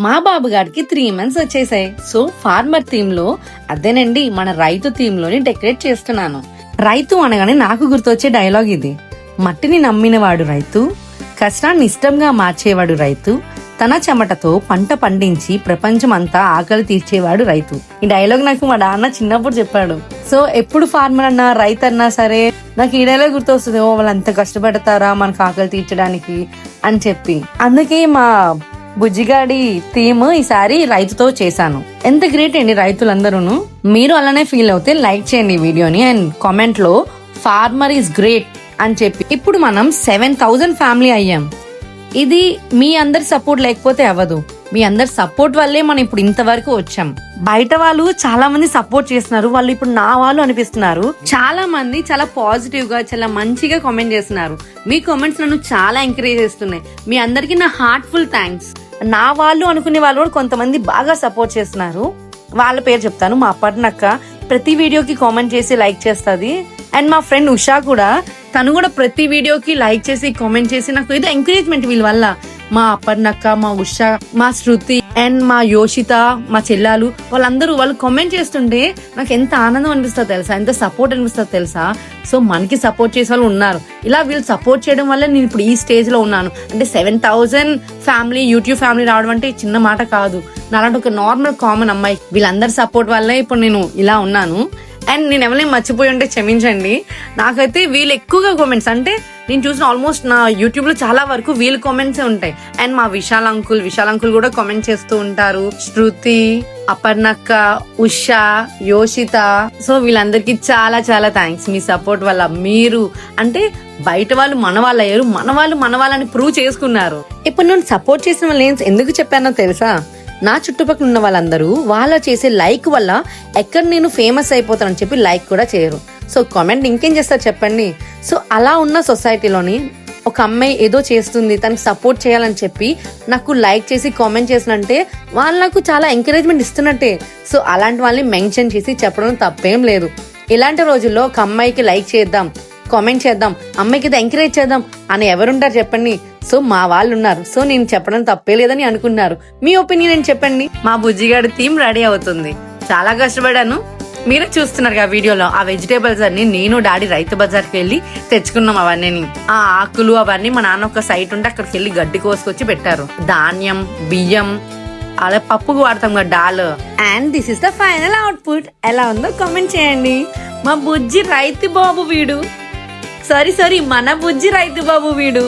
మా బాబు గారికి 3 months వచ్చేసాయి. సో ఫార్మర్ థీమ్ లో అదేనండి మన రైతు థీమ్ లోని డెకరేట్ చేస్తున్నాను. రైతు అనగానే నాకు గుర్తొచ్చే డైలాగ్ ఇది. మట్టిని నమ్మినవాడు రైతు, కష్టాన్ని ఇష్టంగా మార్చేవాడు రైతు, తన చెమటతో పంట పండించి ప్రపంచం అంతా ఆకలి తీర్చేవాడు రైతు. ఈ డైలాగ్ నాకు మా నాన్న చిన్నప్పుడు చెప్పాడు. సో ఎప్పుడు ఫార్మర్ అన్నా రైతు అన్నా సరే నాకు ఈ డైలాగ్ గుర్తొస్తుంది. ఓ వాళ్ళు అంత కష్టపడతారా మనకు ఆకలి తీర్చడానికి అని చెప్పి. అందుకే మా బుజ్జిగాడి థీమ్ ఈసారి రైతుతో చేశాను. ఎంత గ్రేట్ అండి రైతులందరూను. మీరు అలానే ఫీల్ అవుతే లైక్ చేయండి వీడియోని అండ్ కామెంట్ లో ఫార్మర్ ఈజ్ గ్రేట్ అని చెప్పి. ఇప్పుడు మనం 7,000 ఫ్యామిలీ అయ్యాం. ఇది మీ అందరి సపోర్ట్ లేకపోతే అవ్వదు. మీ అందరి సపోర్ట్ వల్లే మనం ఇప్పుడు ఇంతవరకు వచ్చాం. బయట వాళ్ళు చాలా మంది సపోర్ట్ చేస్తున్నారు, వాళ్ళు ఇప్పుడు నా వాళ్ళు అనిపిస్తున్నారు. చాలా మంది చాలా పాజిటివ్ గా చాలా మంచిగా కామెంట్ చేస్తున్నారు. మీ కామెంట్స్ నన్ను చాలా ఎంకరేజ్ చేస్తున్నాయి. మీ అందరికి నా హార్ట్ఫుల్ థ్యాంక్స్. నా వాళ్ళు అనుకునే వాళ్ళు కూడా కొంతమంది బాగా సపోర్ట్ చేస్తున్నారు. వాళ్ళ పేరు చెప్తాను. మా అప్పటినక్క ప్రతి వీడియోకి కామెంట్ చేసి లైక్ చేస్తుంది. అండ్ మా ఫ్రెండ్ ఉషా కూడా, తను కూడా ప్రతి వీడియోకి లైక్ చేసి కామెంట్ చేసి నాకు ఏదో ఎంకరేజ్మెంట్ వీళ్ళ వల్ల. మా అప్పర్నక్క, మా ఉషా, మా శృతి అండ్ మా యోషిత, మా చెల్లాలు వాళ్ళందరూ వాళ్ళు కామెంట్ చేస్తుంటే నాకు ఎంత ఆనందం అనిపిస్తుంది తెలుసా, ఎంత సపోర్ట్ అనిపిస్తుంది తెలుసా. సో మనకి సపోర్ట్ చేసే వాళ్ళు ఉన్నారు. ఇలా వీళ్ళు సపోర్ట్ చేయడం వల్ల నేను ఇప్పుడు ఈ స్టేజ్ లో ఉన్నాను. అంటే 7,000 ఫ్యామిలీ, యూట్యూబ్ ఫ్యామిలీ రావడం అంటే చిన్న మాట కాదు. నాలాంటి ఒక నార్మల్ కామన్ అమ్మాయి వీళ్ళందరి సపోర్ట్ వల్లే ఇప్పుడు నేను ఇలా ఉన్నాను. అండ్ నేను ఎవరైనా మర్చిపోయి ఉంటే క్షమించండి. నాకైతే వీళ్ళు ఎక్కువగా కామెంట్స్, అంటే నేను చూసిన ఆల్మోస్ట్ నా యూట్యూబ్ లో చాలా వరకు వీళ్ళ కామెంట్స్ ఉంటాయి. అండ్ మా విశాల్ అంకుల్ కూడా కామెంట్ చేస్తూ ఉంటారు. శృతి, అపర్ణక్క, ఉషా, యోషిత. సో వీళ్ళందరికీ చాలా చాలా థ్యాంక్స్. మీ సపోర్ట్ వల్ల మీరు అంటే బయట వాళ్ళు మన వాళ్ళు అయ్యారు, మన వాళ్ళని ప్రూవ్ చేసుకున్నారు. ఇప్పుడు నేను సపోర్ట్ చేసిన వాళ్ళు ఎందుకు చెప్పానో తెలుసా? నా చుట్టుపక్కల ఉన్న వాళ్ళందరూ వాళ్ళ చేసే లైక్ వల్ల ఎక్కడ నేను ఫేమస్ అయిపోతానని చెప్పి లైక్ కూడా చేయరు. సో కామెంట్ ఇంకేం చేస్తారు చెప్పండి. సో అలా ఉన్న సొసైటీలోని ఒక అమ్మాయి ఏదో చేస్తుంది, తనకు సపోర్ట్ చేయాలని చెప్పి నాకు లైక్ చేసి కామెంట్ చేసినంటే వాళ్ళు నాకు చాలా ఎంకరేజ్మెంట్ ఇస్తున్నట్టే. సో అలాంటి వాళ్ళని మెన్షన్ చేసి చెప్పడం తప్పేం లేదు. ఇలాంటి రోజుల్లో ఒక అమ్మాయికి లైక్ చేద్దాం, కామెంట్ చేద్దాం, అమ్మాయికి ఎంకరేజ్ చేద్దాం అని ఎవరుంటారు చెప్పండి? సో మా వాళ్ళు ఉన్నారు. సో నేను చెప్పడం తప్పే లేదని అనుకున్నారు. మీ ఒపీనియన్ చెప్పండి. మా బుజ్జిగాడి థీమ్ రెడీ అవుతుంది. చాలా కష్టపడాను. మీరే చూస్తున్నారు ఆ వీడియోలో. ఆ వెజిటేబుల్స్ అన్ని నేను డాడీ రైతు బజార్కి వెళ్ళి తెచ్చుకున్నాం. అవన్నీ ఆ ఆకులు అవన్నీ మా నాన్న ఒక సైట్ ఉంటే అక్కడికి వెళ్ళి గడ్డి కోసుకొచ్చి పెట్టారు. ధాన్యం, బియ్యం, అలా పప్పుకు వాడతాం కదా dal. And this is the final output. ఎలా ఉందో కామెంట్ చేయండి. మా బుజ్జి రైతు బాబు వీడు. సారీ మన బుజ్జి రైతు బాబు వీడు.